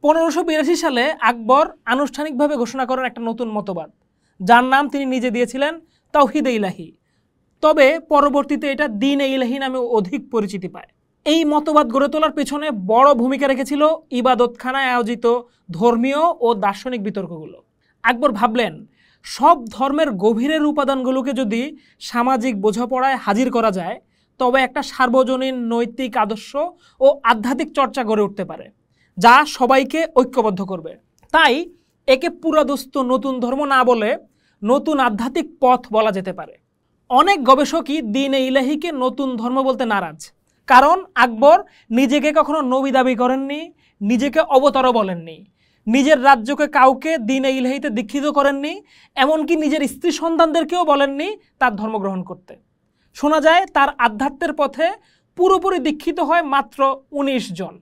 1582 সালে আকবর আনুষ্ঠানিকভাবে ঘোষণা করেন একটা নতুন মতবাদ, যার নাম তিনি নিজে দিয়েছিলেন তাওহীদে ইলাহি। তবে পরবর্তীতে এটা দ্বীন ইলাহি নামে অধিক পরিচিতি পায়। এই মতবাদ গড়ে তোলার পেছনে বড় ভূমিকা রেখেছিল ইবাদতখানায় আয়োজিত ধর্মীয় ও দার্শনিক বিতর্কগুলো। আকবর ভাবলেন, সব ধর্মের গভীরের উপাদানগুলোকে যদি সামাজিক বোঝাপড়ায় হাজির করা যায়, তবে একটা সার্বজনীন নৈতিক আদর্শ ও আধ্যাত্মিক চর্চা গড়ে উঠতে পারে, যা সবাইকে ঐক্যবদ্ধ করবে। তাই একে পুরাদস্ত নতুন ধর্ম না বলে নতুন আধ্যাত্মিক পথ বলা যেতে পারে। অনেক গবেষকই দ্বীনে ইলাহিকে নতুন ধর্ম বলতে নারাজ, কারণ আকবর নিজেকে কখনো নবী দাবি করেননি, নিজেকে অবতারও বলেননি, নিজের রাজ্যকে কাউকে দ্বীনে ইলাহিতে দীক্ষিত করেননি, এমনকি নিজের স্ত্রী সন্তানদেরকেও বলেননি তার ধর্ম গ্রহণ করতে। শোনা যায় তার আধ্যাত্মের পথে পুরোপুরি দীক্ষিত হয় মাত্র 19 জন।